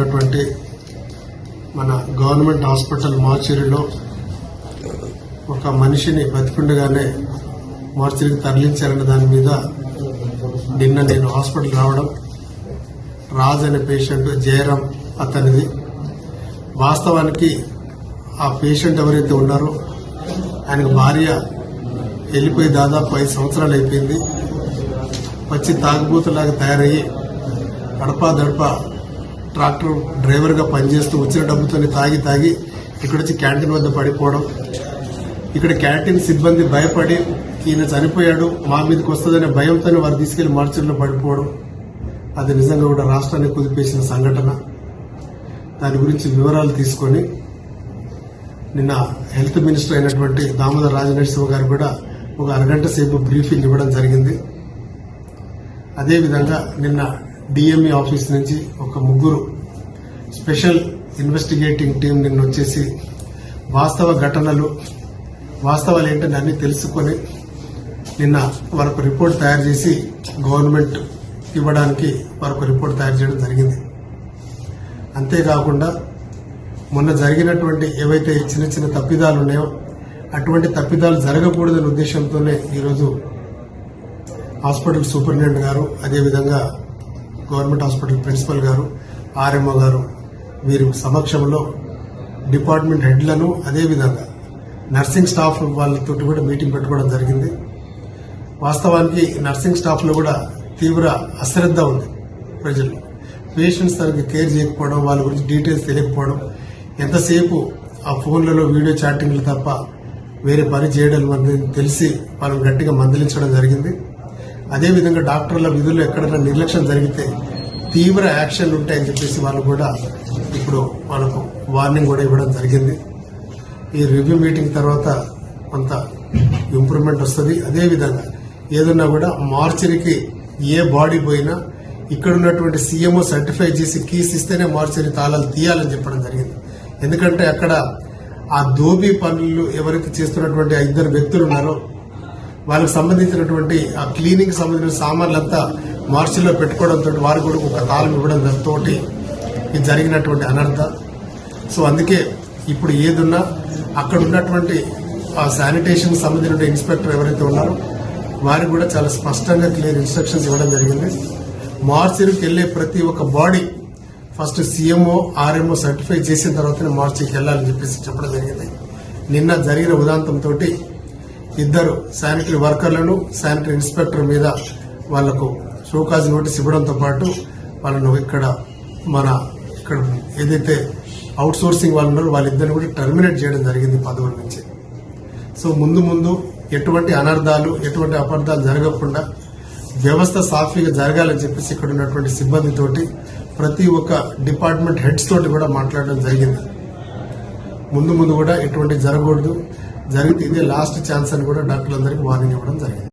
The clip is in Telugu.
ఉన్నటువంటి మన గవర్నమెంట్ హాస్పిటల్ మార్చురీలో ఒక మనిషిని బతికుండగానే మార్చురీకి తరలించారన్న దాని మీద నిన్న నేను హాస్పిటల్ రావడం, రాజ్ అనే పేషెంట్ జయరాం అతనిది. వాస్తవానికి ఆ పేషెంట్ ఎవరైతే ఉన్నారో ఆయనకు భార్య వెళ్ళిపోయి దాదాపు 5 సంవత్సరాలు అయిపోయింది. వచ్చి తాగుబోతులాగా తయారయ్యి దడప ట్రాక్టర్ డ్రైవర్గా పనిచేస్తూ వచ్చిన డబ్బుతో తాగి ఇక్కడ వచ్చి క్యాంటీన్ వద్ద పడిపోవడం, ఇక్కడ క్యాంటీన్ సిబ్బంది భయపడి ఈయన చనిపోయాడు మా మీదకి వస్తుందనే భయంతోనే వారు తీసుకెళ్లి మార్చురీలో పడిపోవడం, అది నిజంగా కూడా రాష్ట్రాన్ని కుదిపేసిన సంఘటన. దాని గురించి వివరాలు తీసుకొని నిన్న హెల్త్ మినిస్టర్ అయినటువంటి దామోదర్ రాజనరసింహ గారు కూడా ఒక అరగంట సేపు బ్రీఫింగ్ ఇవ్వడం జరిగింది. అదేవిధంగా నిన్న డిఎంఈ ఆఫీస్ నుంచి ఒక 3 స్పెషల్ ఇన్వెస్టిగేటింగ్ టీం నిన్న వచ్చేసి వాస్తవాలు ఏంటని అన్ని తెలుసుకొని నిన్న వరకు రిపోర్ట్ తయారు చేసి గవర్నమెంట్ ఇవ్వడానికి వరకు రిపోర్ట్ తయారు చేయడం జరిగింది. అంతేకాకుండా మొన్న జరిగినటువంటి ఏవైతే చిన్న తప్పిదాలు ఉన్నాయో అటువంటి తప్పిదాలు జరగకూడదనే ఉద్దేశంతోనే ఈరోజు హాస్పిటల్ సూపరింటెండెంట్ గారు, అదేవిధంగా గవర్నమెంట్ హాస్పిటల్ ప్రిన్సిపల్ గారు, ఆర్ఎంఓ గారు వీరి సమక్షంలో డిపార్ట్మెంట్ హెడ్లను, అదేవిధంగా నర్సింగ్ స్టాఫ్ వాళ్ళతో కూడా మీటింగ్ పెట్టుకోవడం జరిగింది. వాస్తవానికి నర్సింగ్ స్టాఫ్ లో కూడా తీవ్ర అశ్రద్ధ ఉంది. ప్రజలు పేషెంట్స్ తనకి కేర్ చేయకపోవడం, వాళ్ళ గురించి డీటెయిల్స్ తెలియకపోవడం, ఎంతసేపు ఆ ఫోన్లలో వీడియో చాటింగ్లు తప్ప వేరే పని చేయడం అనేది తెలిసి వాళ్ళని గట్టిగా మందలించడం జరిగింది. అదేవిధంగా డాక్టర్ల విధుల్లో ఎక్కడైనా నిర్లక్ష్యం జరిగితే తీవ్ర యాక్షన్లు ఉంటాయని చెప్పేసి వాళ్ళు కూడా ఇప్పుడు వాళ్ళకు వార్నింగ్ కూడా ఇవ్వడం జరిగింది. ఈ రివ్యూ మీటింగ్ తర్వాత కొంత ఇంప్రూవ్మెంట్ వస్తుంది. అదేవిధంగా ఏదన్నా కూడా మార్చరీకి ఏ బాడీ పోయినా ఇక్కడ ఉన్నటువంటి సీఎంఓ సర్టిఫై చేసి కీస్ ఇస్తేనే మార్చరీ తాళాలు తీయాలని చెప్పడం జరిగింది. ఎందుకంటే అక్కడ ఆ దోబీ పనులు ఎవరైతే చేస్తున్నటువంటి 2 వ్యక్తులు ఉన్నారో వాళ్ళకి సంబంధించినటువంటి ఆ క్లీనింగ్ సంబంధించిన సామాన్లంతా మార్చిలో పెట్టుకోవడంతో వారు కూడా ఒక తాళం ఇవ్వడం తోటి ఇది జరిగినటువంటి అనర్థ. సో అందుకే ఇప్పుడు ఏదున్నా అక్కడ ఉన్నటువంటి ఆ శానిటేషన్ సంబంధించిన ఇన్స్పెక్టర్ ఎవరైతే ఉన్నారో వారికి కూడా చాలా స్పష్టంగా క్లియర్ ఇన్స్ట్రక్షన్స్ ఇవ్వడం జరిగింది. మార్చికి వెళ్లే ప్రతి ఒక్క body first CMO RMO certify చేసిన తర్వాతనే మార్చికి వెళ్లాలని చెప్పేసి చెప్పడం జరిగింది. నిన్న జరిగిన ఉదాంతంతో 2 శానిటరీ వర్కర్లను, శానిటరీ ఇన్స్పెక్టర్ మీద వాళ్లకు షోకాజ్ నోటీస్ ఇవ్వడంతో పాటు వాళ్ళను ఇక్కడ ఏదైతే అవుట్ సోర్సింగ్ వాళ్ళు ఉన్నారో వాళ్ళిద్దరిని కూడా టర్మినేట్ చేయడం జరిగింది పదవుల నుంచి. సో ముందు ఎటువంటి అనర్థాలు, ఎటువంటి అపార్థాలు జరగకుండా వ్యవస్థ సాఫీగా జరగాలని చెప్పేసి ఇక్కడ ఉన్నటువంటి సిబ్బందితోటి ప్రతి ఒక్క డిపార్ట్మెంట్ హెడ్స్ తోటి కూడా మాట్లాడడం జరిగింది. ముందు కూడా ఎటువంటి జరగకూడదు, జరిగితే ఇదే లాస్ట్ ఛాన్స్ అని కూడా డాక్టర్లందరికీ వార్నింగ్ ఇవ్వడం జరిగింది.